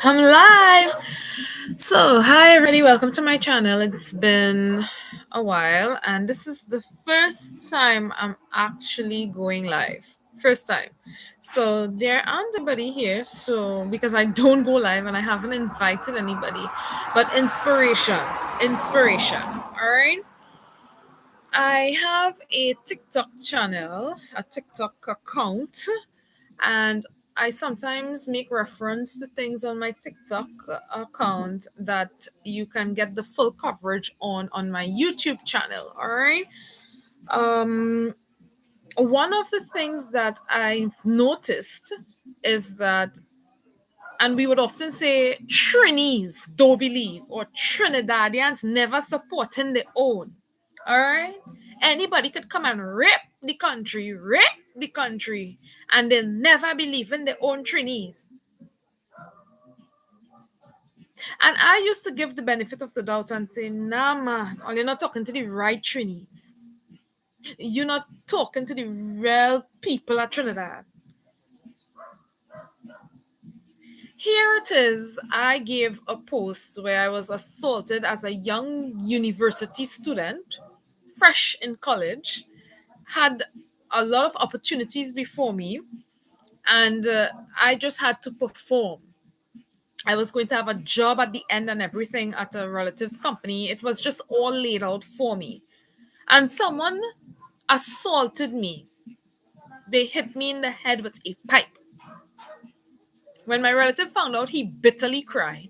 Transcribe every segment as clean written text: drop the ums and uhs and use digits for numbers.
I'm live. So, hi everybody, welcome to my channel. It's been a while, and this is the first time I'm actually going live. First time. So, there aren't anybody here, so because I don't go live and I haven't invited anybody, but inspiration. All right. I have a TikTok channel, a TikTok account, and I sometimes make reference to things on my TikTok account that you can get the full coverage on my YouTube channel. All right. Um, One of the things that I've noticed is that, and we would often say, Trinis don't believe, or Trinidadians never supporting their own. All right. Anybody could come and rip the country, and they never believe in their own Trinis. And I used to give the benefit of the doubt and say, nah, man, or you're not talking to the right Trinis. You're not talking to the real people at Trinidad. Here it is. I gave a post where I was assaulted as a young university student, fresh in college, had a lot of opportunities before me, and I just had to perform. I was going to have a job at the end and everything at a relative's company. It was just all laid out for me. And someone assaulted me. They hit me in the head with a pipe. When my relative found out, he bitterly cried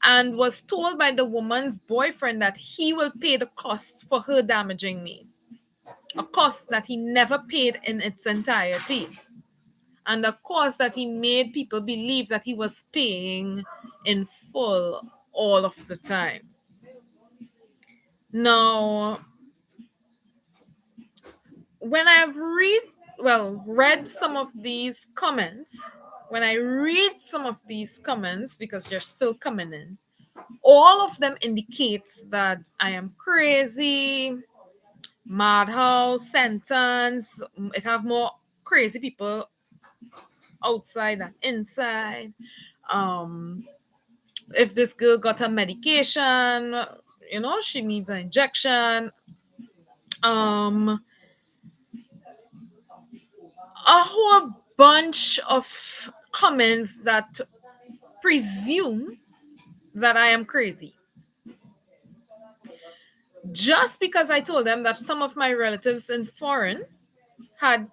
and was told by the woman's boyfriend that he will pay the costs for her damaging me, a cost that he never paid in its entirety, and a cost that he made people believe that he was paying in full all of the time. Now, when I've read some of these comments, when I read some of these comments, because they're still coming in, all of them indicates that I am crazy, madhouse, sentence. It have more crazy people outside than inside. Um, if this girl got a medication, she needs an injection. Um, a whole bunch of comments that presume that I am crazy. Just because I told them that some of my relatives in foreign had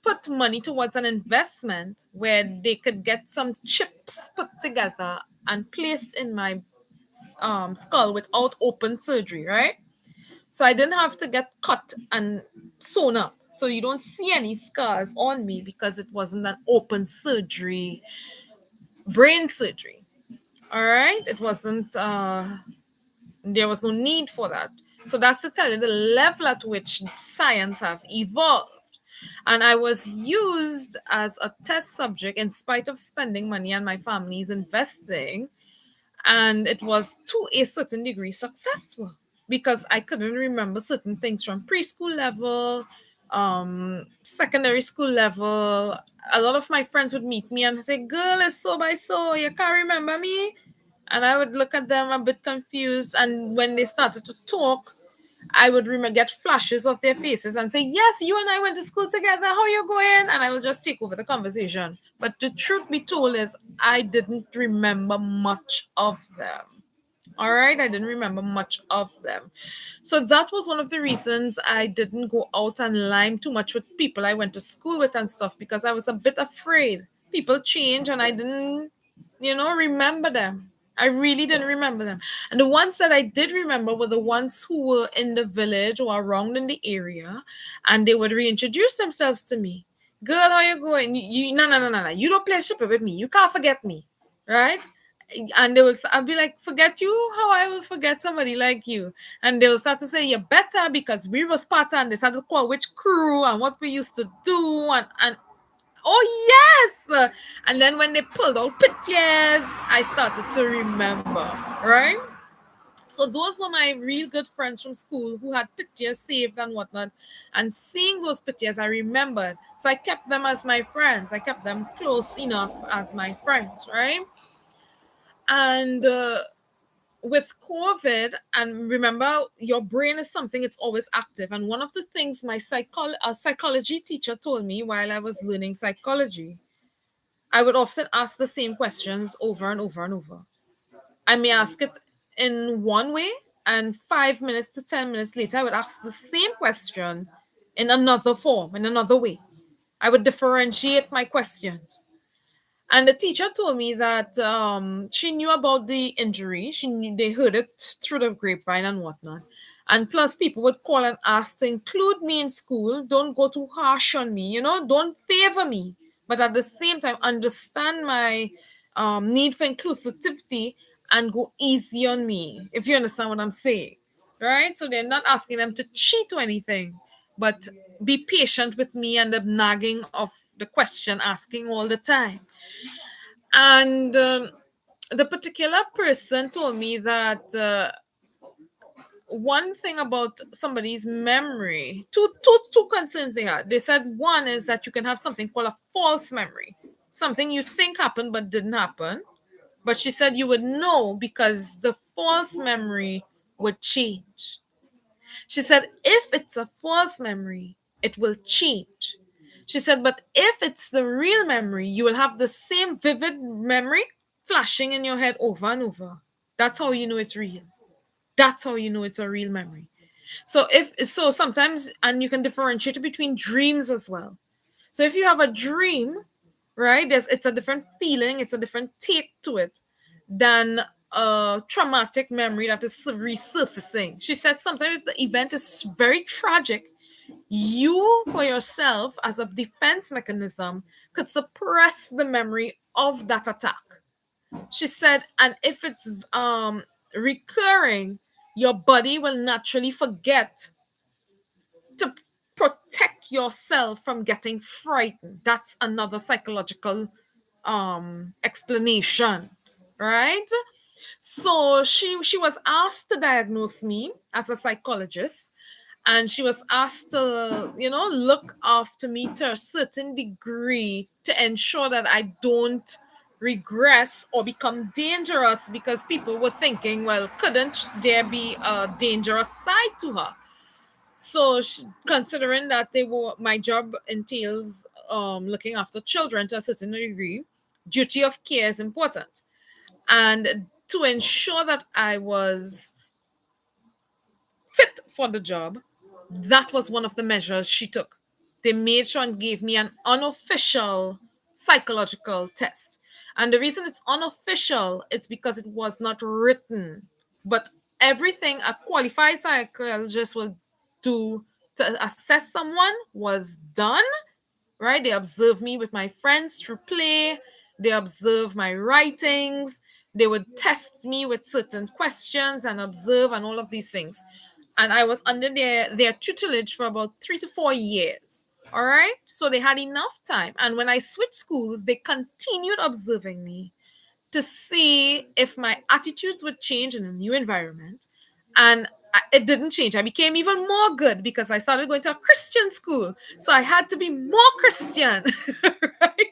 put money towards an investment where they could get some chips put together and placed in my skull without open surgery, right? So I didn't have to get cut and sewn up. So you don't see any scars on me because it wasn't an open surgery, brain surgery. All right? It wasn't, there was no need for that. So that's to tell you the level at which science have evolved. And I was used as a test subject in spite of spending money and my family's investing. And it was to a certain degree successful because I couldn't remember certain things from preschool level, secondary school level. A lot of my friends would meet me and say, "Girl, it's so by so, you can't remember me?" And I would look at them a bit confused. And when they started to talk, I would get flashes of their faces and say, "Yes, you and I went to school together. How you going?" And I will just take over the conversation. But the truth be told is, I didn't remember much of them. All right, I didn't remember much of them. So that was one of the reasons I didn't go out and lime too much with people I went to school with and stuff because I was a bit afraid. People change and I didn't, remember them. I really didn't remember them. And the ones that I did remember were the ones who were in the village or around in the area, and they would reintroduce themselves to me. "Girl, how you going? No, no, no, no, no. You don't play stupid with me. You can't forget me, right?" And I'll be like, "Forget you? How I will forget somebody like you?" And they'll start to say, "You're better because we was part," and they start to call which crew and what we used to do, and oh yes. And then when they pulled out pictures, I started to remember, right? So those were my real good friends from school who had pictures saved and whatnot. And seeing those pictures, I remembered. So I kept them as my friends. I kept them close enough as my friends, right? And with COVID, and remember, your brain is something, it's always active. And one of the things my psychology teacher told me while I was learning psychology, I would often ask the same questions over and over and over. I may ask it in one way, and 5 minutes to 10 minutes later, I would ask the same question in another form, in another way. I would differentiate my questions. And the teacher told me that she knew about the injury. She knew they heard it through the grapevine and whatnot. And plus, people would call and ask to include me in school. Don't go too harsh on me, don't favor me. But at the same time, understand my need for inclusivity and go easy on me, if you understand what I'm saying. Right? So they're not asking them to cheat or anything, but be patient with me and the nagging of the question asking all the time. And the particular person told me that one thing about somebody's memory, two concerns they had. They said one is that you can have something called a false memory, something you think happened but didn't happen. But she said you would know because the false memory would change. She said, if it's a false memory, it will change. She said, but if it's the real memory, you will have the same vivid memory flashing in your head over and over. That's how you know it's real. That's how you know it's a real memory. So sometimes, and you can differentiate between dreams as well. So if you have a dream, right, it's a different feeling, it's a different take to it than a traumatic memory that is resurfacing. She said sometimes if the event is very tragic, you for yourself as a defense mechanism could suppress the memory of that attack. She said, and if it's recurring, your body will naturally forget to protect yourself from getting frightened. That's another psychological explanation, right? So she was asked to diagnose me as a psychologist, and she was asked to look after me to a certain degree to ensure that I don't regress or become dangerous, because people were thinking, well, couldn't there be a dangerous side to her? So, considering that my job entails looking after children to a certain degree, duty of care is important. And to ensure that I was fit for the job, that was one of the measures she took. They made sure and gave me an unofficial psychological test. And the reason it's unofficial, it's because it was not written. But everything a qualified psychologist will do to assess someone was done, right? They observe me with my friends through play. They observe my writings. They would test me with certain questions and observe and all of these things. And I was under their tutelage for about 3 to 4 years. All right. So they had enough time. And when I switched schools, they continued observing me to see if my attitudes would change in a new environment. And it didn't change. I became even more good because I started going to a Christian school. So I had to be more Christian, right?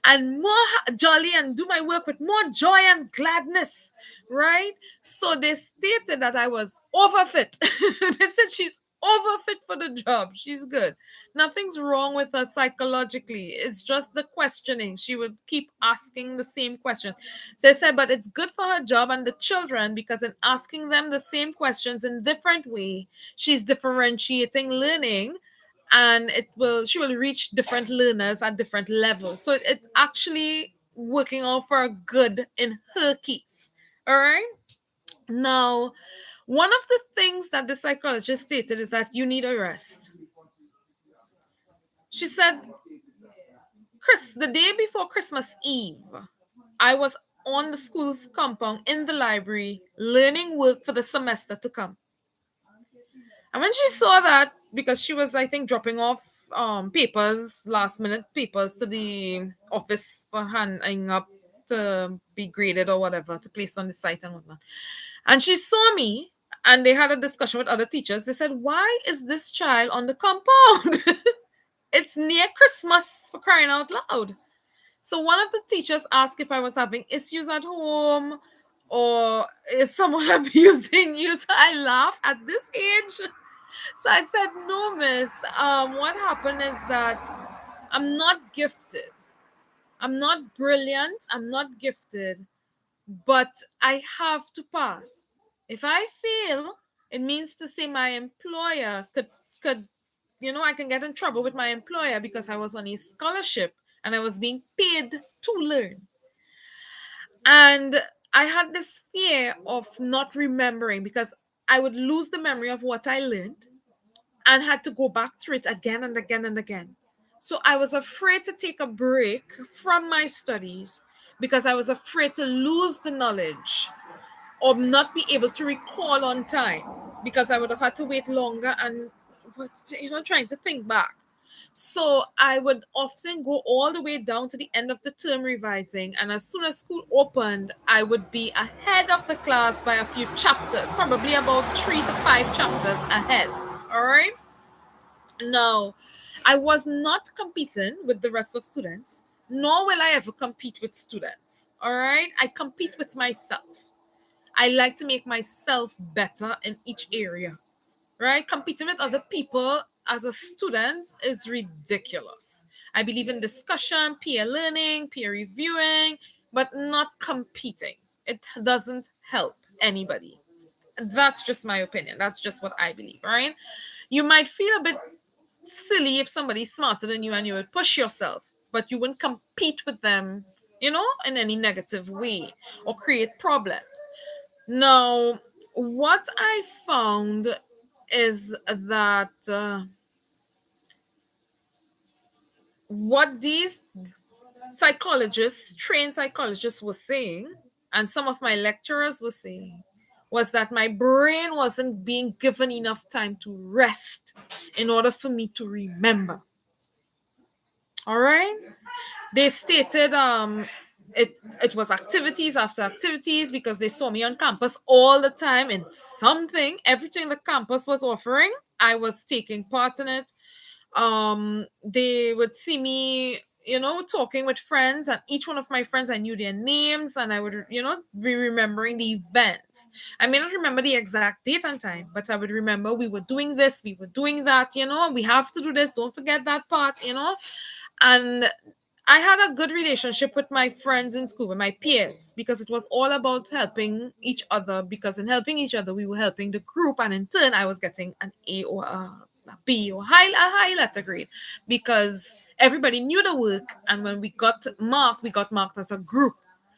And more jolly and do my work with more joy and gladness, right? So they stated that I was overfit. They said she's overfit for the job. She's good. Nothing's wrong with her psychologically. It's just the questioning. She would keep asking the same questions. So I said, but it's good for her job and the children because in asking them the same questions in different way, she's differentiating learning, and she will reach different learners at different levels. So it's actually working out for good in her case. All right. Now, one of the things that the psychologist stated is that you need a rest. She said, the day before Christmas Eve, I was on the school's compound in the library learning work for the semester to come. And when she saw that, because she was, I think, dropping off papers, last minute papers to the office for handing up to be graded or whatever, to place on the site and whatnot. And she saw me, and they had a discussion with other teachers. They said, "Why is this child on the compound? It's near Christmas, for crying out loud." So one of the teachers asked if I was having issues at home or is someone abusing you. So I laughed at this age. So I said, "No, miss. What happened is that I'm not gifted. I'm not brilliant. I'm not gifted, but I have to pass. If I fail, it means to say my employer could I can get in trouble with my employer because I was on a scholarship and I was being paid to learn." And I had this fear of not remembering because I would lose the memory of what I learned and had to go back through it again and again and again. So I was afraid to take a break from my studies because I was afraid to lose the knowledge or not be able to recall on time because I would have had to wait longer and trying to think back. So I would often go all the way down to the end of the term revising, and as soon as school opened, I would be ahead of the class by a few chapters, probably about 3 to 5 chapters ahead. All right. Now, I was not competing with the rest of students, nor will I ever compete with students. All right. I compete with myself. I like to make myself better in each area, right? Competing with other people as a student is ridiculous. I believe in discussion, peer learning, peer reviewing, but not competing. It doesn't help anybody. That's just my opinion. That's just what I believe, right? You might feel a bit silly if somebody's smarter than you and you would push yourself, but you wouldn't compete with them, in any negative way or create problems. Now, what I found is that what these trained psychologists, were saying, and some of my lecturers were saying, was that my brain wasn't being given enough time to rest in order for me to remember. All right. They stated it was activities after activities because they saw me on campus all the time in something. Everything the campus was offering, I was taking part in it. They would see me, talking with friends, and each one of my friends, I knew their names, and I would, be remembering the events. I may not remember the exact date and time, but I would remember we were doing this, we were doing that, we have to do this, don't forget that part, and I had a good relationship with my friends in school, with my peers, because it was all about helping each other. Because in helping each other, we were helping the group, and in turn, I was getting an A or a B or a high letter grade because everybody knew the work, and when we got marked as a group.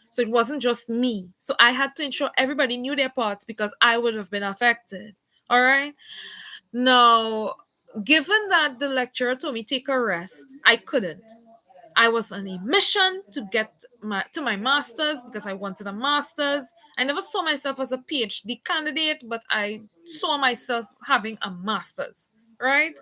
So it wasn't just me. So I had to ensure everybody knew their parts because I would have been affected. All right. Now, given that the lecturer told me take a rest, I couldn't. I was on a mission to get to my master's because I wanted a master's. I never saw myself as a PhD candidate, but I saw myself having a master's, right?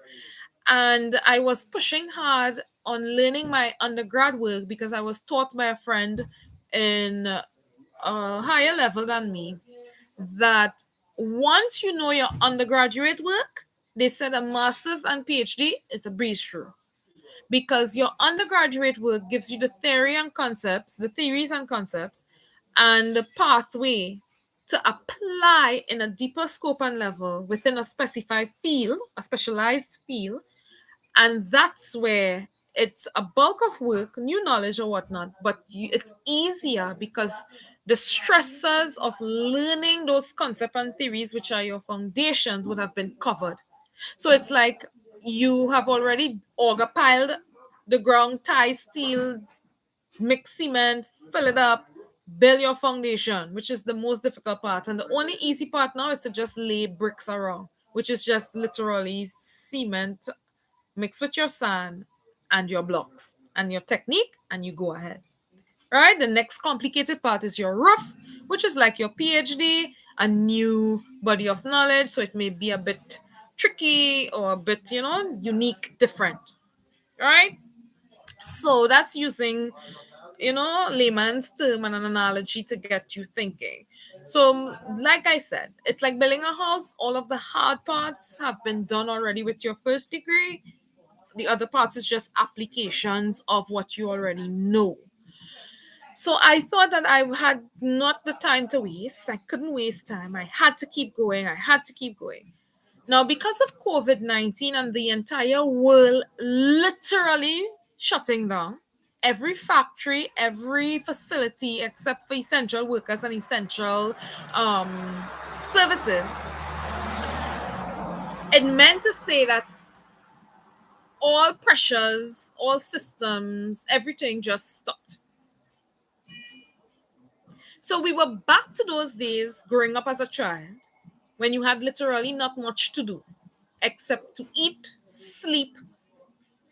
And I was pushing hard on learning my undergrad work because I was taught by a friend in a higher level than me that once you know your undergraduate work, they said a master's and PhD is a breeze through because your undergraduate work gives you the theories and concepts, and the pathway to apply in a deeper scope and level within a specified field, a specialized field. And that's where it's a bulk of work, new knowledge or whatnot, but it's easier because the stressors of learning those concepts and theories, which are your foundations, would have been covered. So it's like you have already auger piled the ground, tie steel, mix cement, fill it up, build your foundation, which is the most difficult part. And the only easy part now is to just lay bricks around, which is just literally cement mixed with your sand and your blocks and your technique, and you go ahead. Right? The next complicated part is your roof, which is like your PhD, a new body of knowledge. So it may be a bit tricky or a bit, unique, different. Right? So that's using layman's term and an analogy to get you thinking. So, like I said, it's like building a house. All of the hard parts have been done already with your first degree. The other parts is just applications of what you already know. So I thought that I had not the time to waste. I couldn't waste time. I had to keep going. I had to keep going. Now, because of COVID 19 and the entire world literally shutting down, every factory, every facility, except for essential workers and essential services, it meant to say that all pressures, all systems, everything just stopped. So we were back to those days growing up as a child when you had literally not much to do except to eat, sleep,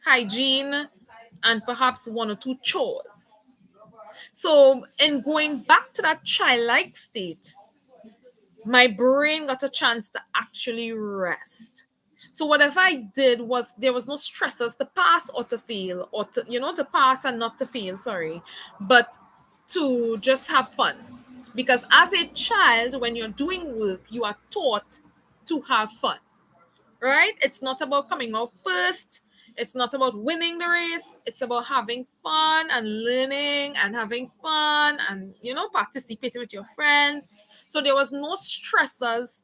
hygiene, and perhaps one or two chores. So, in going back to that childlike state, my brain got a chance to actually rest. So whatever I did was there was no stressors to pass or to fail, or to pass and not to fail, sorry, but to just have fun. Because as a child, when you're doing work, you are taught to have fun, right? It's not about coming out first. It's not about winning the race. It's about having fun and learning and having fun and, participating with your friends. So there was no stressors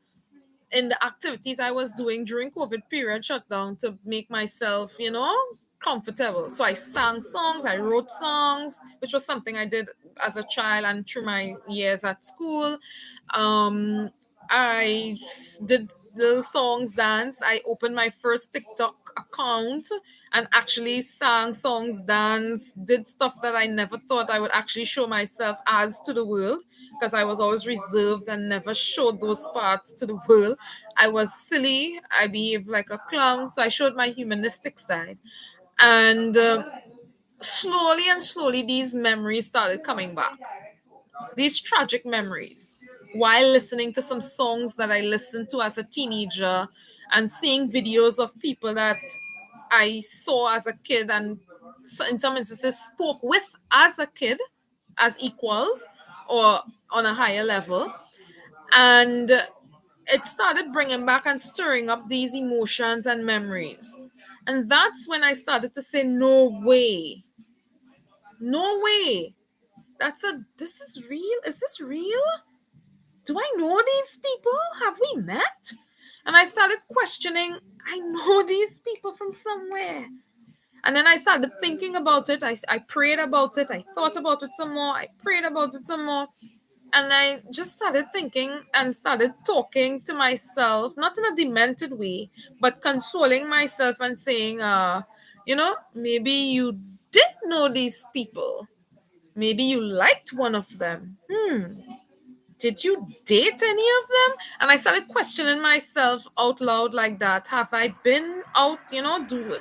in the activities I was doing during COVID period shutdown to make myself, comfortable. So I sang songs, I wrote songs, which was something I did as a child and through my years at school. Um, I did little songs, dance. I opened my first TikTok account and actually sang songs, dance, did stuff that I never thought I would actually show myself as to the world because I was always reserved and never showed those parts to the world. I was silly. I behaved like a clown. So I showed my humanistic side. And slowly and slowly, these memories started coming back. These tragic memories. While listening to some songs that I listened to as a teenager and seeing videos of people that I saw as a kid and in some instances spoke with as a kid as equals or on a higher level. And it started bringing back and stirring up these emotions and memories. And that's when I started to say, no way. No way. This is real? Is this real? Do I know these people? Have we met? And I started questioning, I know these people from somewhere. And then I started thinking about it. I prayed about it. I thought about it some more. I prayed about it some more. And I just started thinking and started talking to myself, not in a demented way, but consoling myself and saying, maybe you did know these people. Maybe you liked one of them. Did you date any of them? And I started questioning myself out loud like that. Have I been out,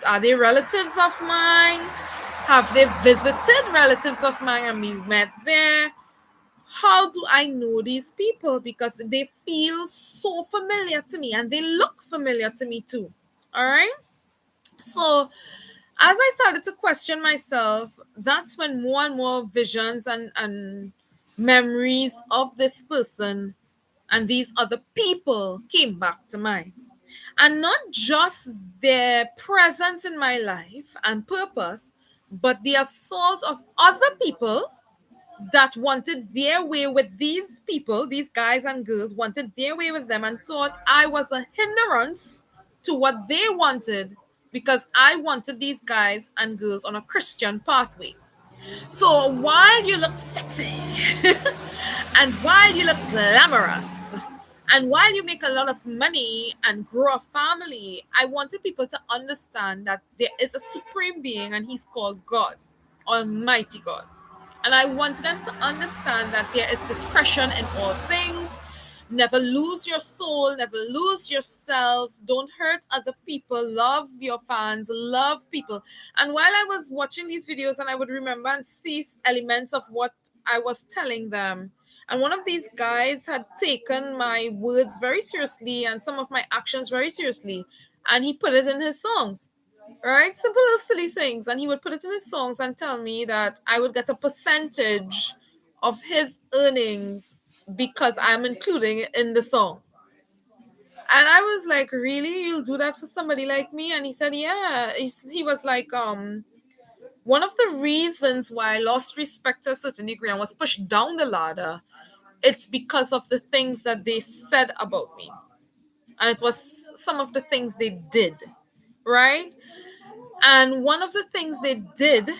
are they relatives of mine? Have they visited relatives of mine and we met there? How do I know these people? Because they feel so familiar to me and they look familiar to me too. All right. So as I started to question myself, that's when more and more visions and memories of this person and these other people came back to mind. And not just their presence in my life and purpose, but the assault of other people that wanted their way with these people, these guys and girls wanted their way with them and thought I was a hindrance to what they wanted because I wanted these guys and girls on a Christian pathway. So while you look sexy and while you look glamorous and while you make a lot of money and grow a family, I wanted people to understand that there is a supreme being and he's called God, Almighty God. And I wanted them to understand that there is discretion in all things. Never lose your soul, never lose yourself. Don't hurt other people. Love your fans, love people. And while I was watching these videos, and I would remember and see elements of what I was telling them. And one of these guys had taken my words very seriously and some of my actions very seriously. And he put it in his songs. right? Simple little silly things. And he would put it in his songs and tell me that I would get a percentage of his earnings because I'm including it in the song. And I was like, really? You'll do that for somebody like me? And he said, yeah. He was like, one of the reasons why I lost respect to a certain degree and was pushed down the ladder, it's because of the things that they said about me. And it was some of the things they did, right? And one of the things they did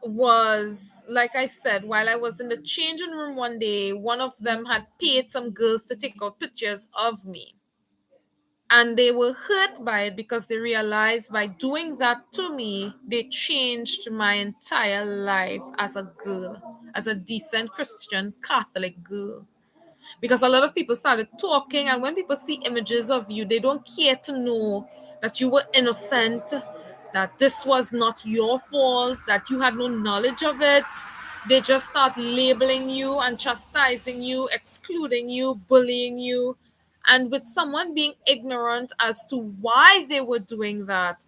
was, like I said, while I was in the changing room one day, one of them had paid some girls to take out pictures of me. And they were hurt by it because they realized by doing that to me, they changed my entire life as a girl, as a decent Christian Catholic girl. Because a lot of people started talking, and when people see images of you, they don't care to know that you were innocent, that this was not your fault, that you had no knowledge of it. They just start labeling you and chastising you, excluding you, bullying you. And with someone being ignorant as to why they were doing that,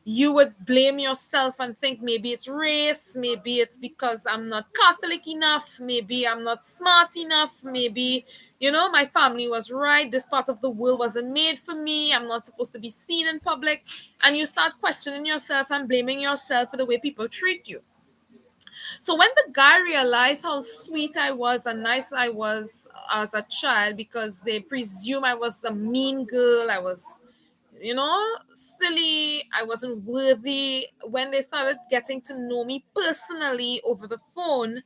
you would blame yourself and think maybe it's race, maybe it's because I'm not Catholic enough, maybe I'm not smart enough, maybe, my family was right, this part of the world wasn't made for me, I'm not supposed to be seen in public. And you start questioning yourself and blaming yourself for the way people treat you. So when the guy realized how sweet I was and nice I was as a child, because they presume I was a mean girl, I was, silly, I wasn't worthy. When they started getting to know me personally over the phone,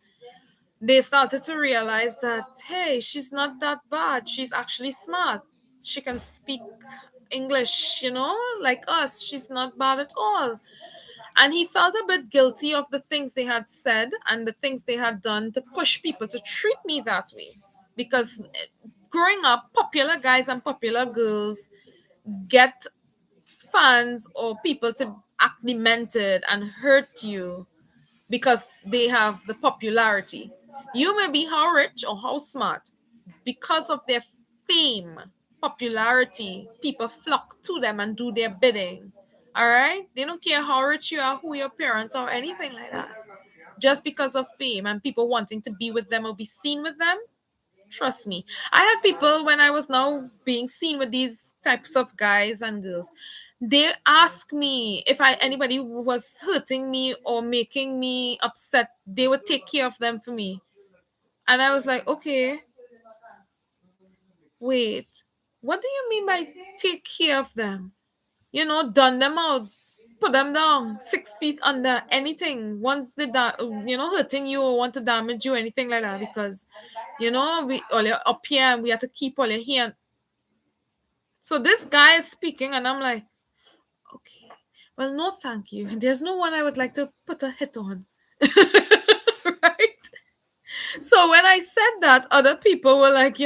they started to realize that, hey, she's not that bad. She's actually smart. She can speak English, like us. She's not bad at all. And he felt a bit guilty of the things they had said and the things they had done to push people to treat me that way. Because growing up, popular guys and popular girls get fans or people to act demented and hurt you because they have the popularity. You may be how rich or how smart, because of their fame, popularity, people flock to them and do their bidding. All right? They don't care how rich you are, who your parents are, or anything like that. Just because of fame and people wanting to be with them or be seen with them, trust me. I had people when I was now being seen with these types of guys and girls. They ask me if anybody was hurting me or making me upset, they would take care of them for me. And I was like, okay, wait, what do you mean by take care of them? Done them out, put them down, 6 feet under, anything. Once they, hurting you or want to damage you, anything like that, because we all you're up here and we have to keep all your here. So this guy is speaking, and I'm like, okay, well, no, thank you. There's no one I would like to put a hit on, right? So when I said that, other people were like,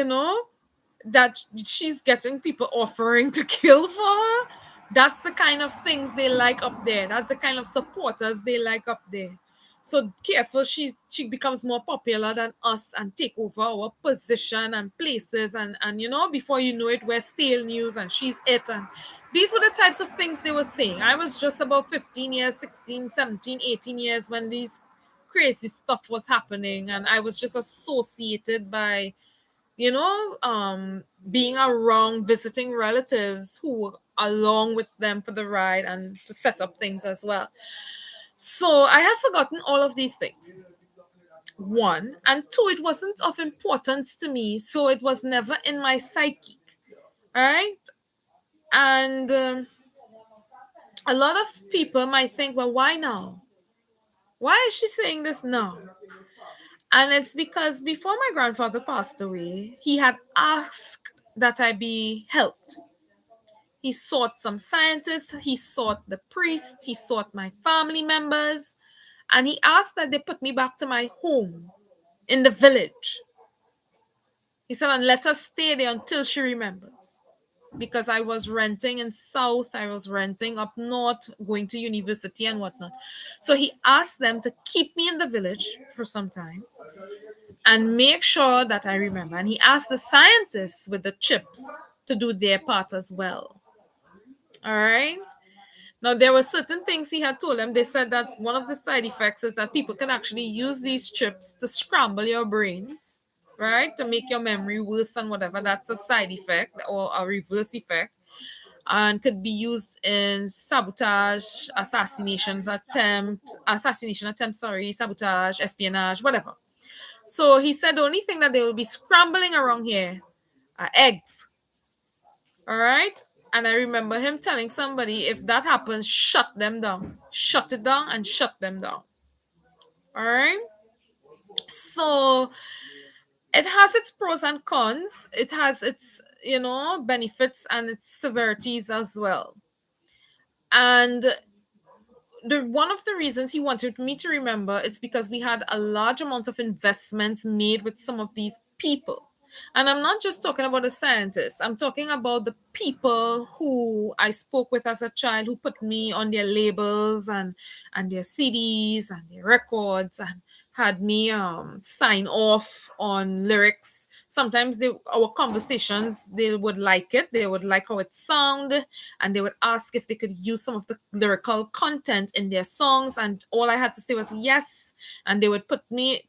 that she's getting people offering to kill for her. That's the kind of things they like up there. That's the kind of supporters they like up there. So careful, she becomes more popular than us and take over our position and places, and before you know it, we're stale news and she's it. And these were the types of things they were saying. I was just about 15 years, 16, 17, 18 years when these crazy stuff was happening, and I was just associated by being around visiting relatives who were along with them for the ride and to set up things as well. So I had forgotten all of these things. One, and two, it wasn't of importance to me, so it was never in my psyche. All right. And a lot of people might think, well, why now? Why is she saying this now? And it's because before my grandfather passed away, he had asked that I be helped. He sought some scientists, he sought the priest, he sought my family members, and he asked that they put me back to my home in the village. He said, and let us stay there until she remembers. Because I was renting in South, I was renting up north, going to university and whatnot. So he asked them to keep me in the village for some time and make sure that I remember. And he asked the scientists with the chips to do their part as well. All right. Now, there were certain things he had told them. They said that one of the side effects is that people can actually use these chips to scramble your brains, right? To make your memory worse and whatever. That's a side effect or a reverse effect, and could be used in sabotage, assassination attempts, sorry, sabotage, espionage, whatever. So he said the only thing that they will be scrambling around here are eggs. All right. And I remember him telling somebody, if that happens, shut them down. Shut it down and shut them down. All right. So it has its pros and cons. It has its, benefits and its severities as well. And the one of the reasons he wanted me to remember it's because we had a large amount of investments made with some of these people. And I'm not just talking about the scientists, I'm talking about the people who I spoke with as a child, who put me on their labels and their CDs and their records, and had me sign off on lyrics. Sometimes our conversations, they would like it, they would like how it sound, and they would ask if they could use some of the lyrical content in their songs, and all I had to say was yes. And they would put me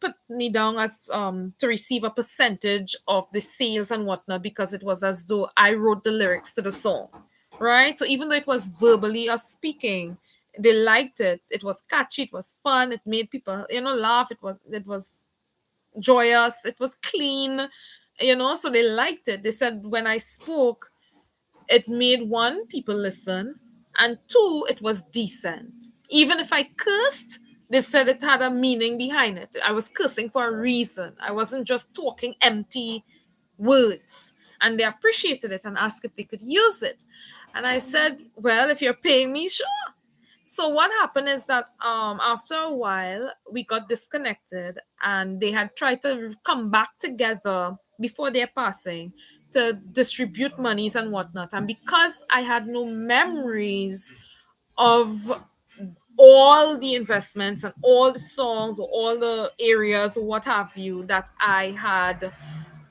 down as to receive a percentage of the sales and whatnot, because it was as though I wrote the lyrics to the song, right? So even though it was verbally us speaking, they liked it. It was catchy, it was fun, it made people laugh. It was joyous, it was clean, so they liked it. They said when I spoke, it made, one, people listen, and two, it was decent. Even if I cursed, they said it had a meaning behind it. I was cursing for a reason. I wasn't just talking empty words. And they appreciated it and asked if they could use it. And I said, well, if you're paying me, sure. So what happened is that after a while we got disconnected, and they had tried to come back together before their passing to distribute monies and whatnot. And because I had no memories of all the investments and all the songs or all the areas or what have you that I had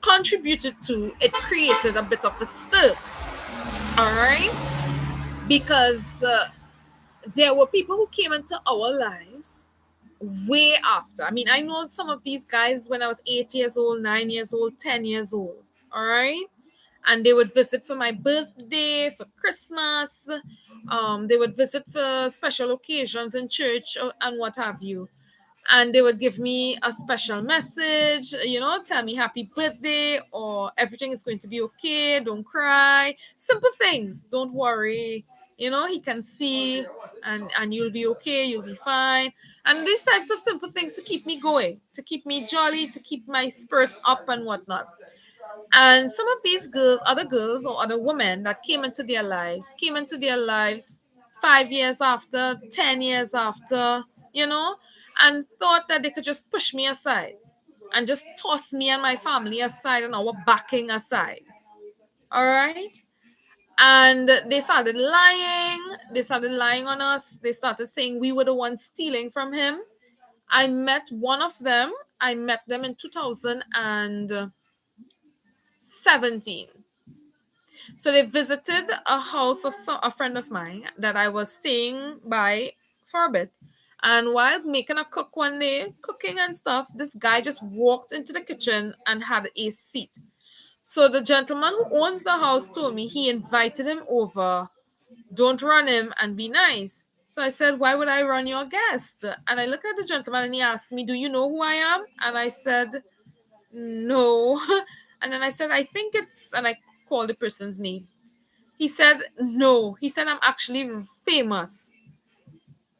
contributed to, it created a bit of a stir. All right, because there were people who came into our lives way after. I mean, I know some of these guys when I was 8 years old, 9 years old, 10 years old. All right. And they would visit for my birthday, for Christmas. They would visit for special occasions in church and what have you. And they would give me a special message, tell me happy birthday, or everything is going to be okay, don't cry, simple things, don't worry, he can see, and you'll be okay, you'll be fine. And these types of simple things to keep me going, to keep me jolly, to keep my spirits up and whatnot. And some of these girls, other girls or other women that came into their lives 5 years after, 10 years after, and thought that they could just push me aside and just toss me and my family aside and our backing aside. All right. And they started lying. They started lying on us. They started saying we were the ones stealing from him. I met one of them. I met them in 2017. So they visited a house of a friend of mine that I was staying by for a bit. And while making a cook one day, cooking and stuff, this guy just walked into the kitchen and had a seat. So the gentleman who owns the house told me he invited him over. Don't run him and be nice. So I said, why would I run your guest? And I looked at the gentleman and he asked me, do you know who I am? And I said, no. And then I said, I think it's, and I called the person's name. He said, no. He said, I'm actually famous.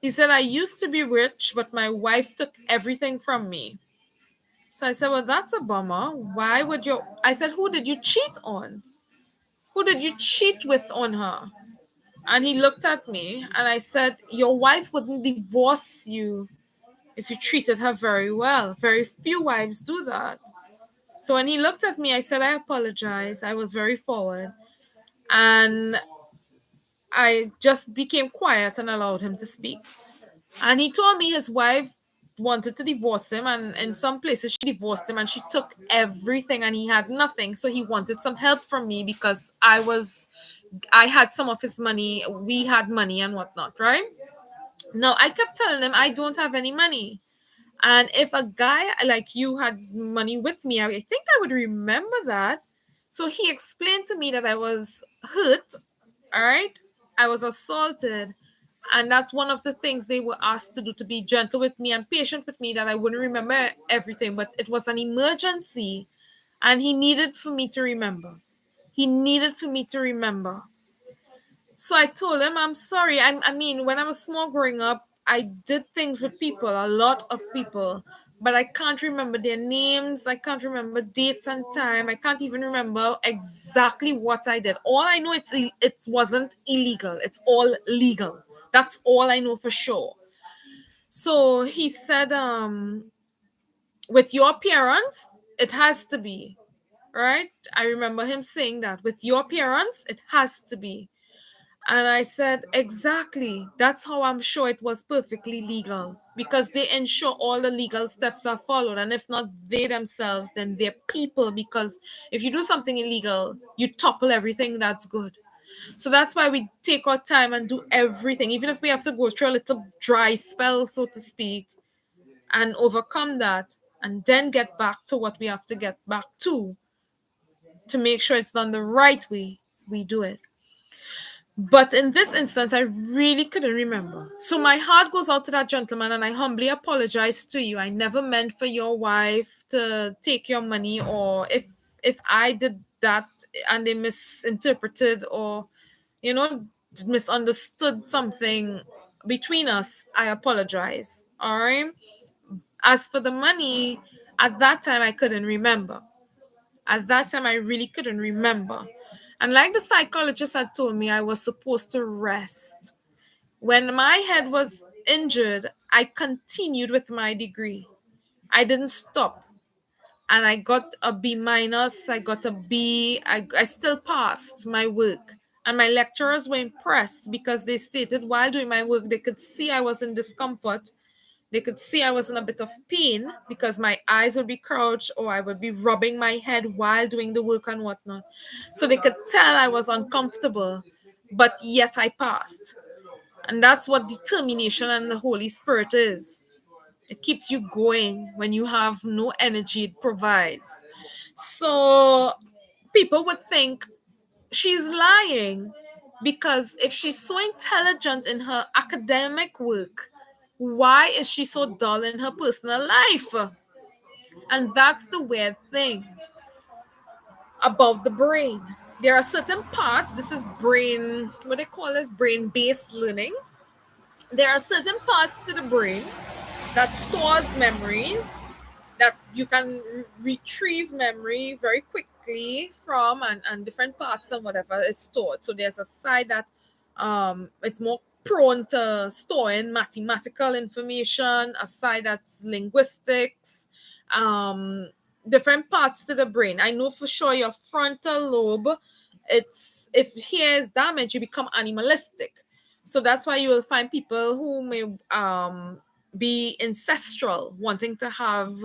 He said, I used to be rich, but my wife took everything from me. So I said, well, that's a bummer. Why would you? I said, who did you cheat on? Who did you cheat with on her? And he looked at me and I said, your wife wouldn't divorce you if you treated her very well. Very few wives do that. So when he looked at me, I said, I apologize. I was very forward. And I just became quiet and allowed him to speak. And he told me his wife wanted to divorce him, and in some places she divorced him and she took everything and he had nothing. So he wanted some help from me because I was I had some of his money, we had money and whatnot, right? Now I kept telling him I don't have any money. And if a guy like you had money with me, I think I would remember that. So he explained to me that I was hurt, all right? I was assaulted. And that's one of the things they were asked to do, to be gentle with me and patient with me, that I wouldn't remember everything. But it was an emergency. And he needed for me to remember. He needed for me to remember. So I told him, I'm sorry. I mean, when I was small growing up, I did things with people, a lot of people, but I can't remember their names. I can't remember dates and time. I can't even remember exactly what I did. All I know, it wasn't illegal. It's all legal. That's all I know for sure. So he said, with your parents, it has to be, right? I remember him saying that with your parents, it has to be. And I said, exactly. That's how I'm sure it was perfectly legal, because they ensure all the legal steps are followed. And if not they themselves, then they're people. Because if you do something illegal, you topple everything that's good. So that's why we take our time and do everything, even if we have to go through a little dry spell, so to speak, and overcome that, and then get back to what we have to get back to make sure it's done the right way. We do it. But in this instance, I really couldn't remember. So my heart goes out to that gentleman, and I humbly apologize to you. I never meant for your wife to take your money, or if I did that and they misinterpreted, or you know misunderstood something between us, I apologize. All right. As for the money, at that time I couldn't remember. At that time, I really couldn't remember. And like the psychologist had told me, I was supposed to rest. When my head was injured, I continued with my degree. I didn't stop. And I got a B minus, I got a B. I still passed my work. And my lecturers were impressed, because they stated while doing my work, they could see I was in discomfort. They could see I was in a bit of pain, because my eyes would be crouched, or I would be rubbing my head while doing the work and whatnot. So they could tell I was uncomfortable, but yet I passed. And that's what determination and the Holy Spirit is. It keeps you going when you have no energy, it provides. So people would think she's lying, because if she's so intelligent in her academic work, why is she so dull in her personal life? And that's the weird thing about the brain. There are certain parts, this is brain, what they call this, brain based learning. There are certain parts to the brain that stores memories, that you can retrieve memory very quickly from, and different parts and whatever is stored. So there's a side that it's more prone to storing mathematical information, a side that's linguistics, um different parts to the brain. I know for sure your frontal lobe, it's, if here is damaged, you become animalistic. So that's why you will find people who may be ancestral, wanting to have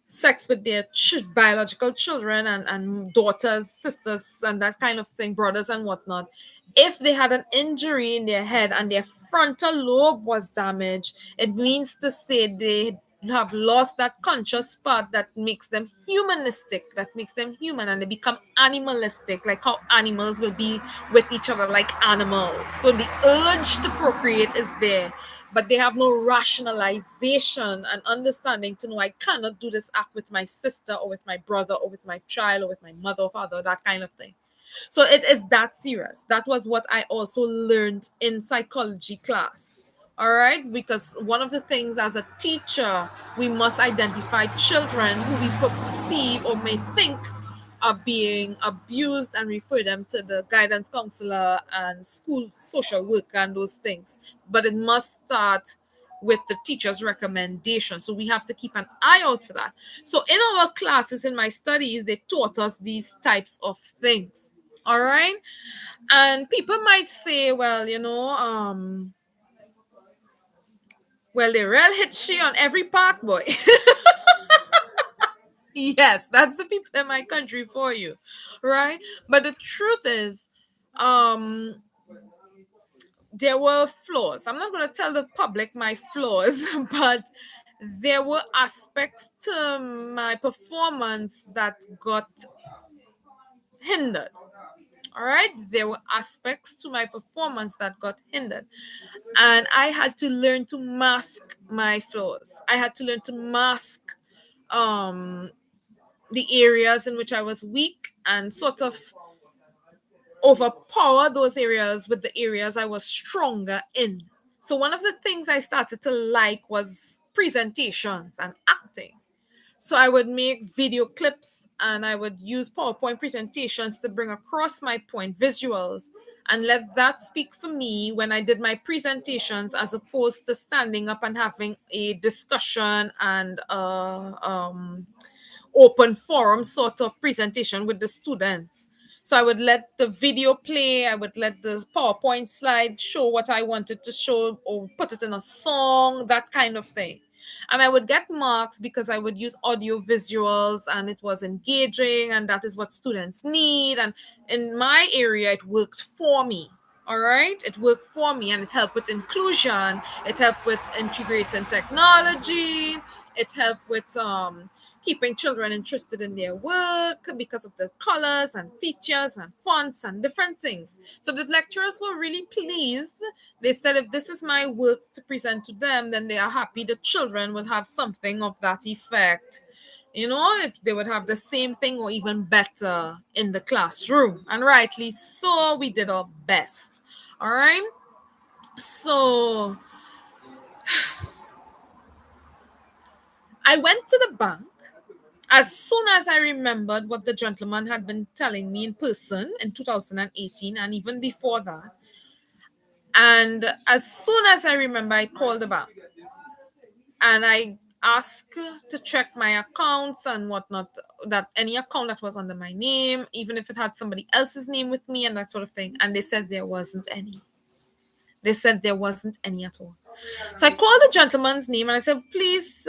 sex with their biological children, and daughters, sisters, and that kind of thing, brothers and whatnot. If they had an injury in their head and their frontal lobe was damaged, it means to say they have lost that conscious part that makes them humanistic, that makes them human, and they become animalistic, like how animals will be with each other, like animals. So the urge to procreate is there, but they have no rationalization and understanding to know I cannot do this act with my sister, or with my brother, or with my child, or with my mother or father, that kind of thing. So it is that serious. That was what I also learned in psychology class. All right, because one of the things as a teacher, we must identify children who we perceive or may think are being abused, and refer them to the guidance counselor and school social worker and those things. But it must start with the teacher's recommendation. So we have to keep an eye out for that. So in our classes, in my studies, they taught us these types of things. All right. And people might say, well, well, they real hit she on every part, boy. Yes, that's the people in my country for you, right? But the truth is, Um, there were flaws. I'm not going to tell the public my flaws, but there were aspects to my performance that got hindered. All right, there were aspects to my performance that got hindered, and I had to learn to mask my flaws. I had to learn to mask um the areas in which I was weak and sort of overpower those areas with the areas I was stronger in. So one of the things I started to like was presentations and acting. So I would make video clips and I would use PowerPoint presentations to bring across my point, visuals, and let that speak for me when I did my presentations, as opposed to standing up and having a discussion and open forum sort of presentation with the students. So I would let the video play, I would let the PowerPoint slide show what I wanted to show or put it in a song, that kind of thing. And I would get marks because I would use audio visuals and it was engaging and that is what students need. And in my area, it worked for me. All right, it worked for me and it helped with inclusion, it helped with integrating technology, it helped with keeping children interested in their work because of the colors and features and fonts and different things. So the lecturers were really pleased. They said if this is my work to present to them, then they are happy the children will have something of that effect. You know, they would have the same thing or even better in the classroom. And rightly so, we did our best. All right. So I went to the bank as soon as I remembered what the gentleman had been telling me in person in 2018 and even before that. And as soon as I remember, I called the bank and I asked to check my accounts and whatnot, that any account that was under my name, even if it had somebody else's name with me and that sort of thing. And they said there wasn't any. They said there wasn't any at all. So I called the gentleman's name and I said, please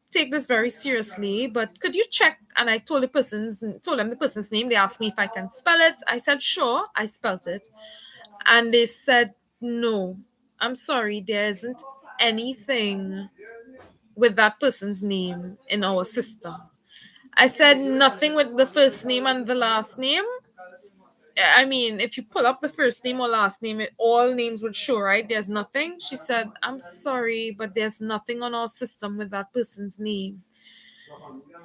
take this very seriously, but could you check? And I told them the person's name. They asked me if I can spell it. I said, sure, I spelled it. And they said, no, I'm sorry, there isn't anything with that person's name in our system. I said, nothing with the first name and the last name. I mean, if you pull up the first name or last name, all names would show, right? There's nothing. She said, I'm sorry, but there's nothing on our system with that person's name.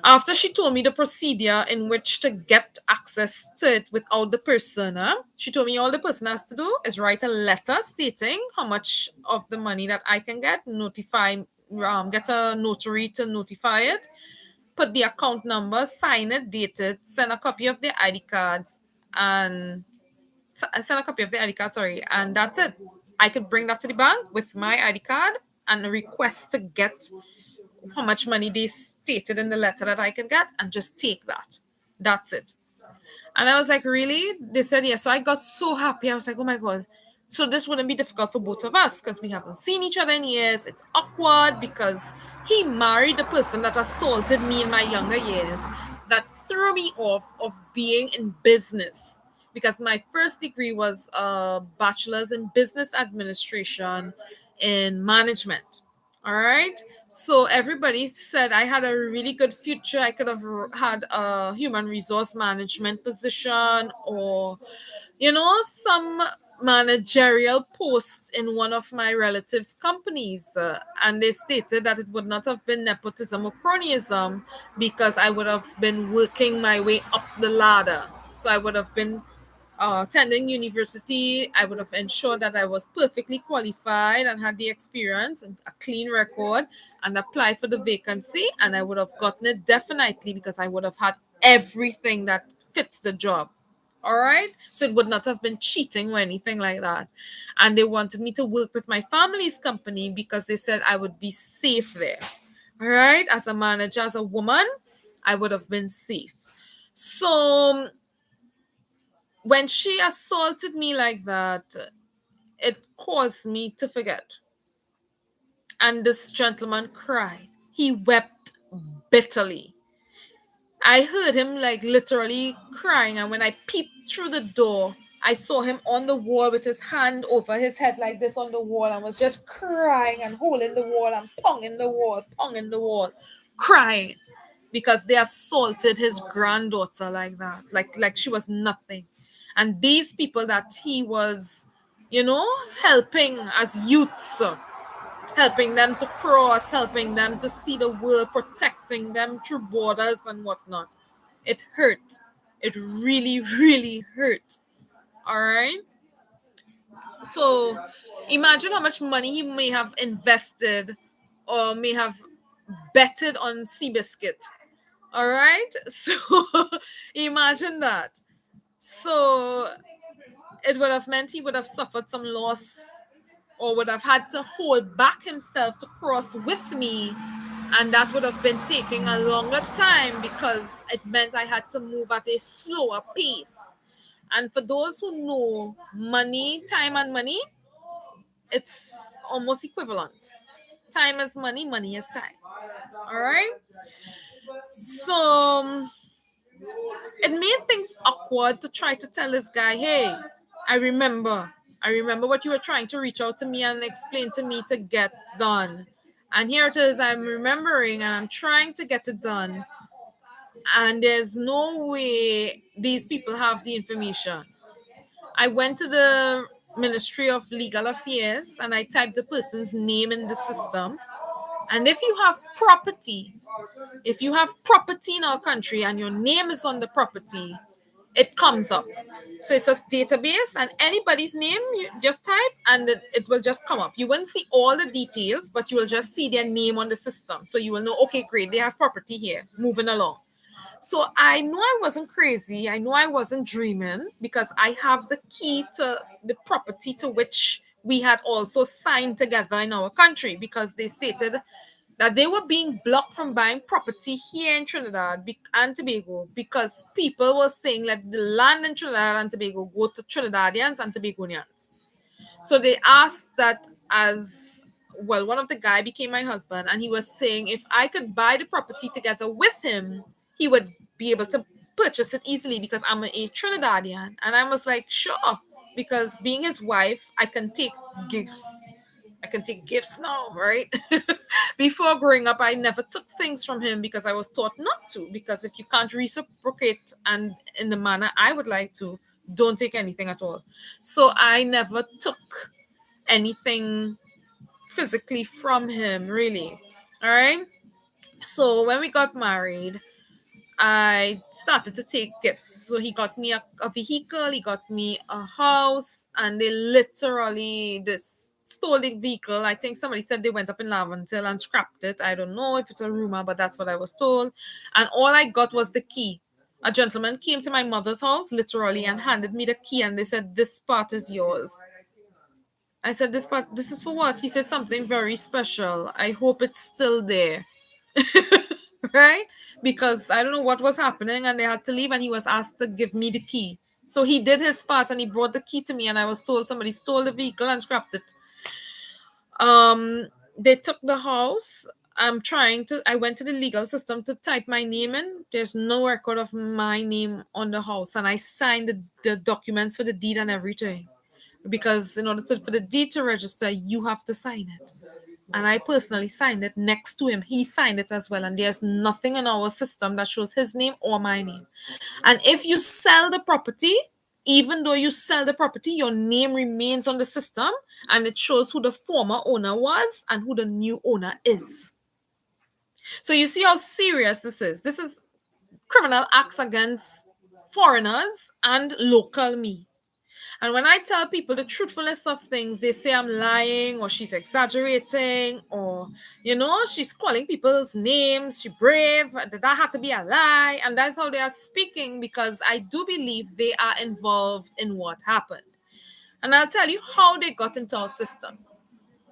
After she told me the procedure in which to get access to it without the person, she told me all the person has to do is write a letter stating how much of the money that I can get, get a notary to notify it, put the account number, sign it, date it, send a copy of their ID cards, and send a copy of the ID card, sorry, and that's it. I could bring that to the bank with my ID card and request to get how much money they stated in the letter that I can get and just take that. That's it. And I was like, really? They said yes. So I got so happy. I was like, oh my God. So this wouldn't be difficult for both of us because we haven't seen each other in years. It's awkward because he married the person that assaulted me in my younger years, that threw me off of being in business. Because my first degree was a bachelor's in business administration in management. All right. So everybody said I had a really good future. I could have had a human resource management position or, some managerial post in one of my relatives' companies. And they stated that it would not have been nepotism or cronyism because I would have been working my way up the ladder. So I would have been attending university. I would have ensured that I was perfectly qualified and had the experience and a clean record and apply for the vacancy. And I would have gotten it definitely because I would have had everything that fits the job. All right. So it would not have been cheating or anything like that. And they wanted me to work with my family's company because they said I would be safe there. All right. As a manager, as a woman, I would have been safe. So when she assaulted me like that, it caused me to forget. And this gentleman cried. He wept bitterly. I heard him like literally crying. And when I peeped through the door, I saw him on the wall with his hand over his head like this on the wall and was just crying and holding the wall and ponging the wall, crying because they assaulted his granddaughter like that, like she was nothing. And these people that he was, helping as youths, helping them to cross, helping them to see the world, protecting them through borders and whatnot. It hurt. It really, really hurt. All right. So imagine how much money he may have invested or may have betted on Seabiscuit. All right. So imagine that. So it would have meant he would have suffered some loss or would have had to hold back himself to cross with me. And that would have been taking a longer time because it meant I had to move at a slower pace. And for those who know money, time and money, it's almost equivalent. Time is money, money is time. All right. So it made things awkward to try to tell this guy, hey, I remember. I remember what you were trying to reach out to me and explain to me to get done. And here it is, I'm remembering and I'm trying to get it done. And there's no way these people have the information. I went to the Ministry of Legal Affairs and I typed the person's name in the system. And if you have property in our country and your name is on the property, it comes up. So it's a database and anybody's name, you just type and it will just come up. You won't see all the details, but you will just see their name on the system. So you will know, okay, great, they have property here, moving along. So I know I wasn't crazy. I know I wasn't dreaming because I have the key to the property to which we had also signed together in our country because they stated that they were being blocked from buying property here in Trinidad and Tobago because people were saying that the land in Trinidad and Tobago go to Trinidadians and Tobagonians. So they asked that as well. One of the guy became my husband, and he was saying if I could buy the property together with him, he would be able to purchase it easily because I'm a Trinidadian. And I was like, sure, because being his wife, I can take gifts. I can take gifts now, right? Before growing up, I never took things from him because I was taught not to. Because if you can't reciprocate and in the manner I would like to, don't take anything at all. So I never took anything physically from him, really. All right. So when we got married, I started to take gifts. So he got me a vehicle, he got me a house, and they literally this stole the vehicle. I think somebody said they went up in Laventille and scrapped it. I don't know if it's a rumor, but that's what I was told. And all I got was the key. A gentleman came to my mother's house, literally, and handed me the key, and they said, "This part is yours." I said, this is for what? He said, something very special. I hope it's still there. Right? Because I don't know what was happening and they had to leave and he was asked to give me the key. So he did his part and he brought the key to me and I was told somebody stole the vehicle and scrapped it. They took the house. I went to the legal system to type my name in. There's no record of my name on the house and I signed the documents for the deed and everything. Because in order for the deed to register, you have to sign it. And I personally signed it next to him. He signed it as well. And there's nothing in our system that shows his name or my name. And if you sell the property, even though you sell the property, your name remains on the system and it shows who the former owner was and who the new owner is. So you see how serious this is. This is criminal acts against foreigners and local me. And when I tell people the truthfulness of things, they say I'm lying or she's exaggerating or, she's calling people's names, she's brave, that had to be a lie. And that's how they are speaking because I do believe they are involved in what happened. And I'll tell you how they got into our system.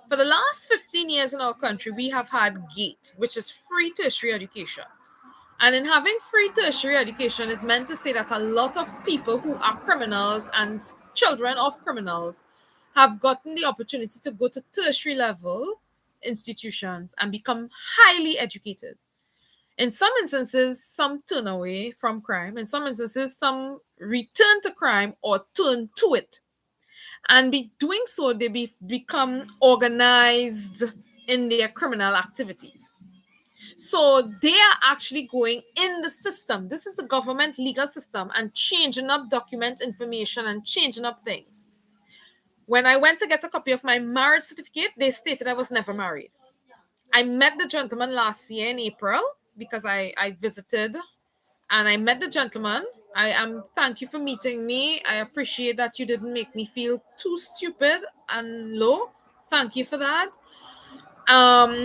For the last 15 years in our country, we have had GATE, which is free tertiary education. And in having free tertiary education, it meant to say that a lot of people who are criminals and children of criminals have gotten the opportunity to go to tertiary level institutions and become highly educated. In some instances, some turn away from crime. In some instances, some return to crime or turn to it. And be doing so, they become organized in their criminal activities. So they are actually going in the system. This is the government legal system and changing up document information and changing up things. When I went to get a copy of my marriage certificate, they stated I was never married. I met the gentleman last year in April because I visited and I met the gentleman. I am thank you for meeting me. I appreciate that you didn't make me feel too stupid and low. Thank you for that.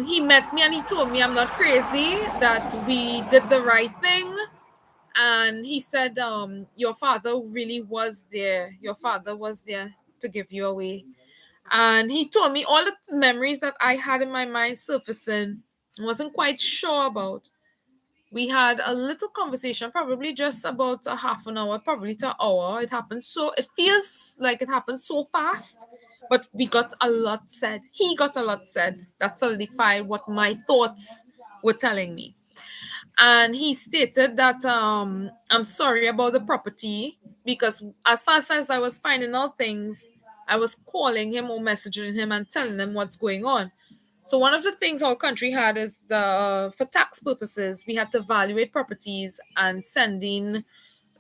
He met me and he told me I'm not crazy, that we did the right thing. And he said, your father really was there. Your father was there to give you away. And he told me all the memories that I had in my mind surfacing. I wasn't quite sure about. We had a little conversation, probably just about a half an hour, probably to an hour. It happened so, it feels like it happened so fast, but we got a lot said. He got a lot said that solidified what my thoughts were telling me. And he stated that I'm sorry about the property because as fast as I was finding out things, I was calling him or messaging him and telling him what's going on. So one of the things our country had is for tax purposes, we had to evaluate properties and send in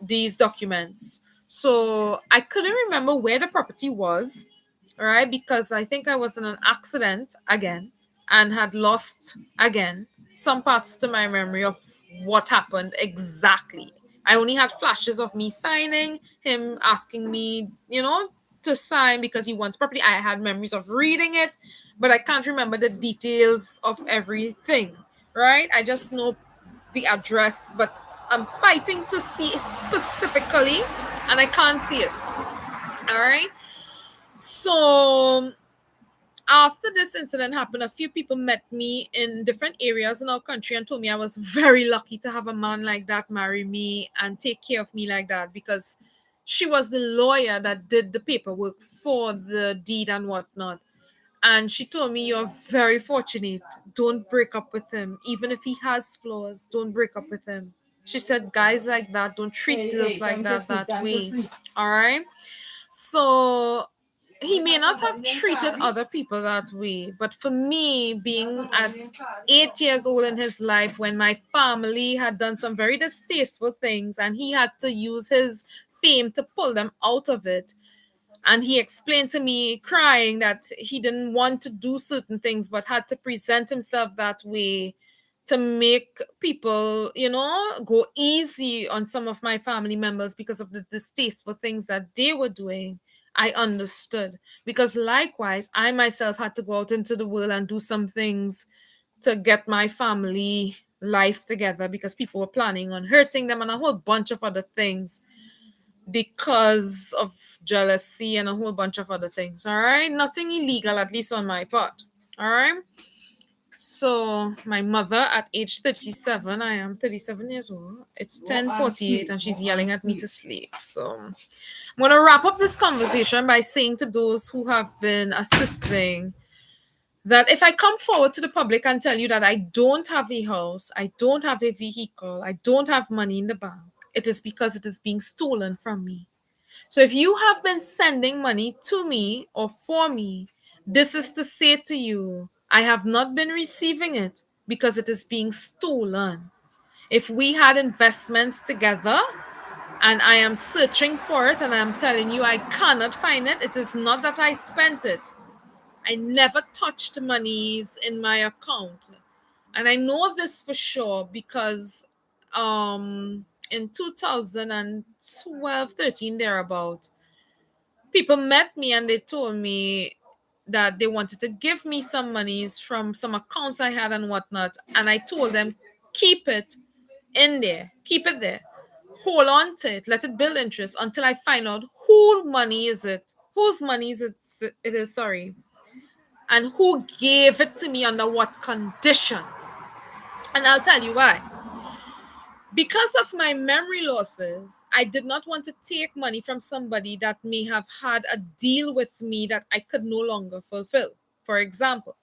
these documents. So I couldn't remember where the property was, all right, because I think I was in an accident again and had lost again some parts to my memory of what happened exactly. I only had flashes of me signing, him asking me, to sign because he wants property. I had memories of reading it, but I can't remember the details of everything, right? I just know the address, but I'm fighting to see it specifically and I can't see it. All right. So after this incident happened, a few people met me in different areas in our country and told me I was very lucky to have a man like that marry me and take care of me like that, because she was the lawyer that did the paperwork for the deed and whatnot. And she told me, you're very fortunate. Don't break up with him. Even if he has flaws, don't break up with him. She said, guys like that, don't treat girls like that way. All right. So he may not have treated other people that way, but for me, being at 8 years old in his life, when my family had done some very distasteful things and he had to use his fame to pull them out of it, and he explained to me crying that he didn't want to do certain things but had to present himself that way to make people, go easy on some of my family members because of the distasteful things that they were doing. I understood, because likewise I myself had to go out into the world and do some things to get my family life together, because people were planning on hurting them and a whole bunch of other things because of jealousy and a whole bunch of other things. All right, nothing illegal, at least on my part. All right. So my mother at age 37, I am 37 years old. It's 10:48 and she's yelling at me to sleep. So I'm gonna wrap up this conversation by saying to those who have been assisting that if I come forward to the public and tell you that I don't have a house, I don't have a vehicle, I don't have money in the bank, it is because it is being stolen from me. So if you have been sending money to me or for me, this is to say to you, I have not been receiving it because it is being stolen. If we had investments together and I am searching for it and I'm telling you I cannot find it, it is not that I spent it. I never touched monies in my account. And I know this for sure because in 2012, 13, thereabout, people met me and they told me that they wanted to give me some monies from some accounts I had and whatnot. And I told them, keep it in there, keep it there, hold on to it, let it build interest until I find out whose money is it, whose money is it is, sorry, and who gave it to me under what conditions. And I'll tell you why. Because of my memory losses, I did not want to take money from somebody that may have had a deal with me that I could no longer fulfill. For example,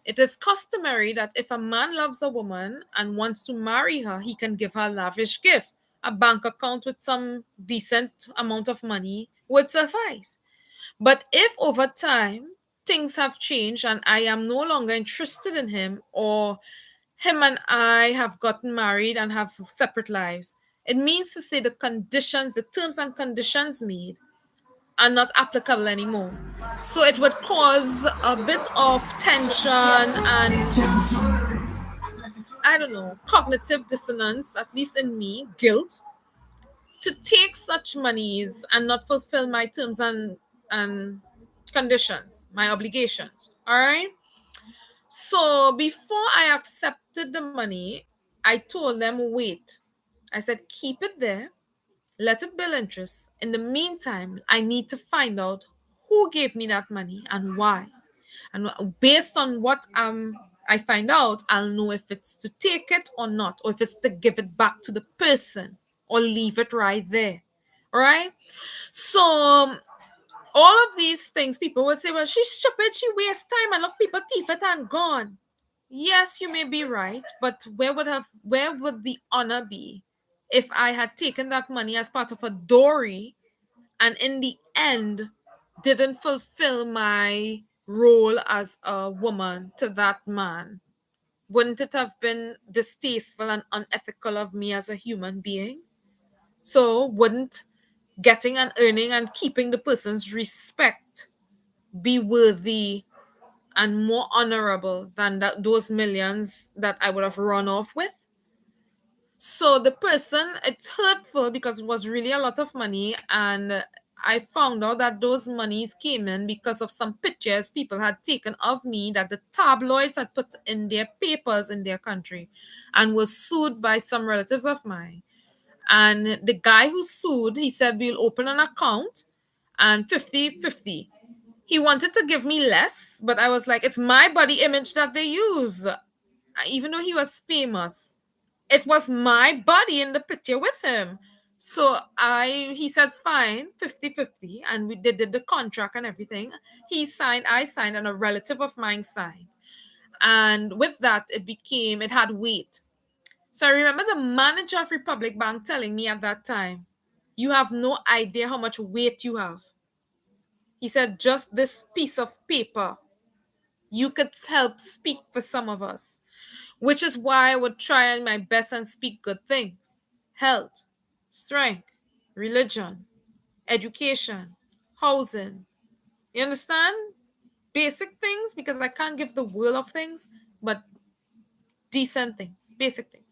It is customary that if a man loves a woman and wants to marry her, he can give her a lavish gift. A bank account with some decent amount of money would suffice. But if over time things have changed and I am no longer interested in him, or him and I have gotten married and have separate lives, it means to say the conditions, the terms and conditions made are not applicable anymore. So it would cause a bit of tension and, I don't know, cognitive dissonance, at least in me, guilt, to take such monies and not fulfill my terms and conditions, my obligations. All right. So before I accepted the money, I told them, wait. I said, keep it there, let it build interest. In the meantime, I need to find out who gave me that money and why. And based on what I find out, I'll know if it's to take it or not, or if it's to give it back to the person or leave it right there. All right. So all of these things, people would say, well, she's stupid, she wastes time, and look, people thief it and gone. Yes, you may be right, but where would the honor be if I had taken that money as part of a dowry and in the end didn't fulfill my role as a woman to that man? Wouldn't it have been distasteful and unethical of me as a human being? So wouldn't getting and earning and keeping the person's respect be worthy and more honorable than those millions that I would have run off with? So the person, it's hurtful because it was really a lot of money, and I found out that those monies came in because of some pictures people had taken of me that the tabloids had put in their papers in their country and was sued by some relatives of mine. And the guy who sued, he said, we'll open an account and 50-50. He wanted to give me less, but I was like, it's my body image that they use. Even though he was famous, it was my body in the picture with him. So he said, fine, 50-50. And we did the contract and everything. He signed, I signed, and a relative of mine signed. And with that, it had weight. So I remember the manager of Republic Bank telling me at that time, you have no idea how much weight you have. He said, just this piece of paper, you could help speak for some of us, which is why I would try my best and speak good things: health, strength, religion, education, housing. You understand? Basic things, because I can't give the world of things, but decent things, basic things.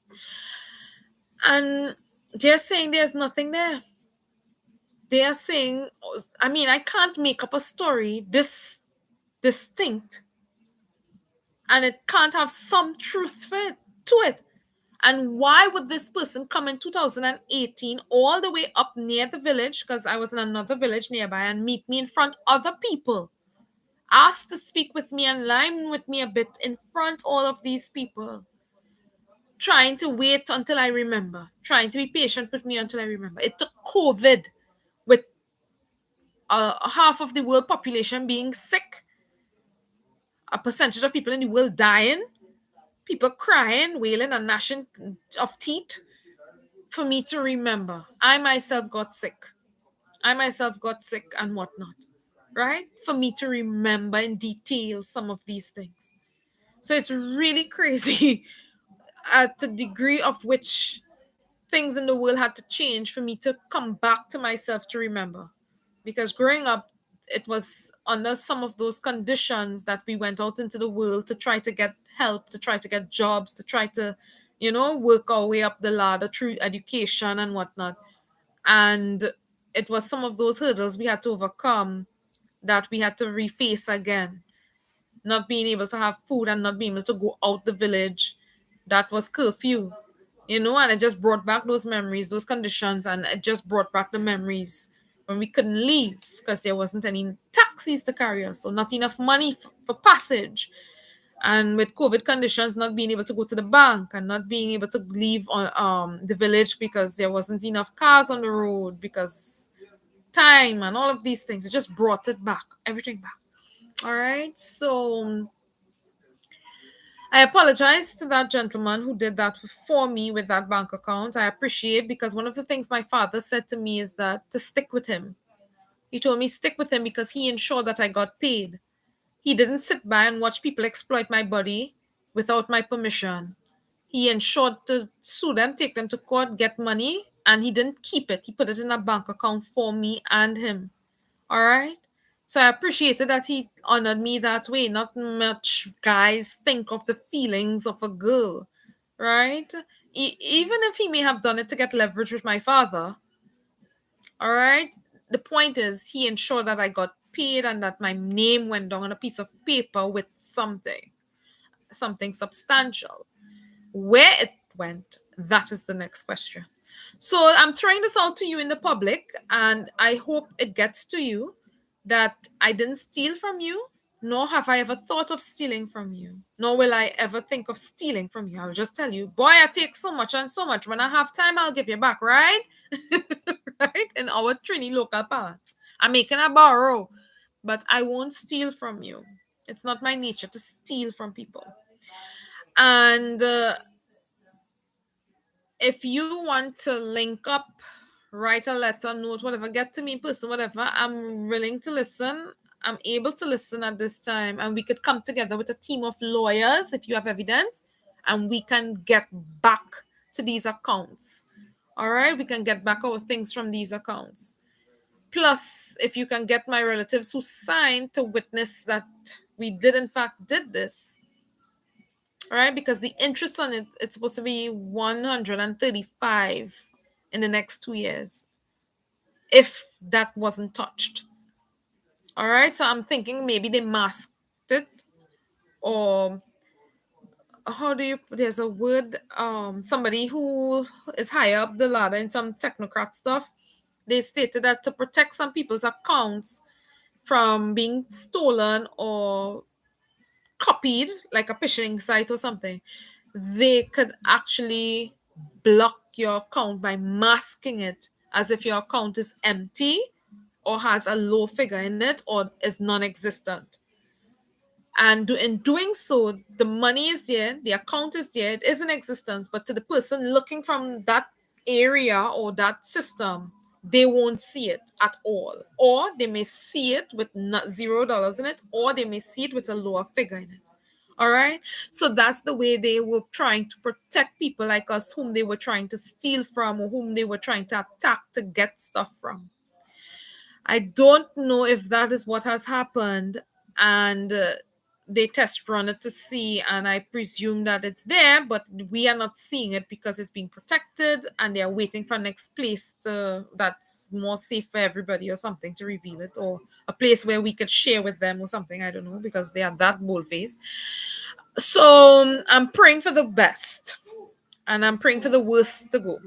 And they're saying there's nothing there. They are saying, I mean, I can't make up a story this distinct and it can't have some truth to it. And why would this person come in 2018 all the way up near the village, because I was in another village nearby, and meet me in front of other people, ask to speak with me and lie with me a bit in front of all of these people, trying to wait until I remember, trying to be patient with me until I remember. It took COVID, with half of the world population being sick, a percentage of people in the world dying, people crying, wailing, and gnashing of teeth, for me to remember. I myself got sick. And whatnot, right? For me to remember in detail some of these things. So it's really crazy at the degree of which things in the world had to change for me to come back to myself to remember. Because growing up, it was under some of those conditions that we went out into the world to try to get help, to try to get jobs, to try to, work our way up the ladder through education and whatnot. And it was some of those hurdles we had to overcome that we had to reface again. Not being able to have food and not being able to go out the village. That was curfew, and it just brought back those memories, those conditions, and it just brought back the memories when we couldn't leave because there wasn't any taxis to carry us, or not enough money for passage. And with COVID conditions, not being able to go to the bank and not being able to leave the village because there wasn't enough cars on the road, because time and all of these things, it just brought it back, everything back. All right. So I apologize to that gentleman who did that for me with that bank account. I appreciate, because one of the things my father said to me is that to stick with him. He told me stick with him because he ensured that I got paid. He didn't sit by and watch people exploit my body without my permission. He ensured to sue them, take them to court, get money, and he didn't keep it. He put it in a bank account for me and him. All right. So I appreciated that he honored me that way. Not much guys think of the feelings of a girl, right? Even if he may have done it to get leverage with my father, all right. The point is, he ensured that I got paid and that my name went down on a piece of paper with something substantial. Where it went, that is the next question. So I'm throwing this out to you in the public, and I hope it gets to you that I didn't steal from you, nor have I ever thought of stealing from you, nor will I ever think of stealing from you. I'll just tell you, boy, I take so much and so much. When I have time, I'll give you back, right? Right? In our Trini local parts. I'm making a borrow, but I won't steal from you. It's not my nature to steal from people. And if you want to link up, write a letter, note, whatever, get to me in person, whatever, I'm willing to listen. I'm able to listen at this time, and we could come together with a team of lawyers if you have evidence, and we can get back to these accounts. All right, we can get back our things from these accounts. Plus, if you can get my relatives who signed to witness that we did in fact did this, all right, because the interest on it, it's supposed to be 135 in the next 2 years if that wasn't touched. All right, so I'm thinking maybe they masked it, or how do you, there's a word, somebody who is higher up the ladder in some technocrat stuff, they stated that to protect some people's accounts from being stolen or copied, like a phishing site or something, they could actually block your account by masking it as if your account is empty or has a low figure in it or is non-existent. And in doing so, the money is there, the account is there, it is in existence, but to the person looking from that area or that system, they won't see it at all. Or they may see it with $0 in it, or they may see it with a lower figure in it. All right. So that's the way they were trying to protect people like us, whom they were trying to steal from or whom they were trying to attack to get stuff from. I don't know if that is what has happened, and they test run it to see, and I presume that it's there, but we are not seeing it because it's being protected, and they are waiting for next place that's more safe for everybody or something to reveal it, or a place where we could share with them or something. I don't know, because they are that bold-faced. So I'm praying for the best, and I'm praying for the worst to go.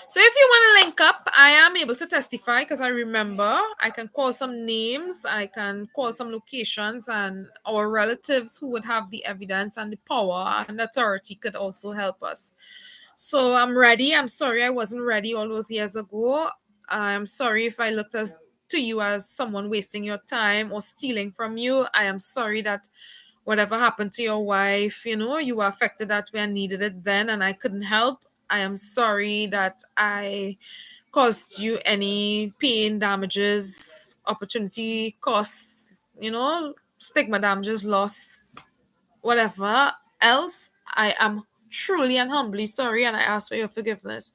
So if you want to link up, I am able to testify because I remember. I can call some names, I can call some locations, and our relatives who would have the evidence and the power and authority could also help us. So I'm ready. I'm sorry I wasn't ready all those years ago. I'm sorry if I looked to you as someone wasting your time or stealing from you. I am sorry that whatever happened to your wife, you were affected that way and needed it then, and I couldn't help. I am sorry that I caused you any pain, damages, opportunity costs, stigma damages, loss, whatever else. I am truly and humbly sorry, and I ask for your forgiveness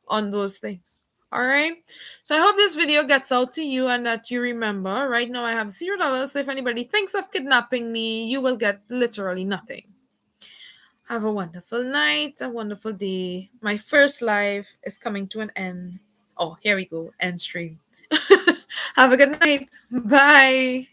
on those things. All right. So I hope this video gets out to you and that you remember. Right now I have $0. So if anybody thinks of kidnapping me, you will get literally nothing. Have a wonderful night, a wonderful day. My first live is coming to an end. Oh, here we go. End stream. Have a good night. Bye.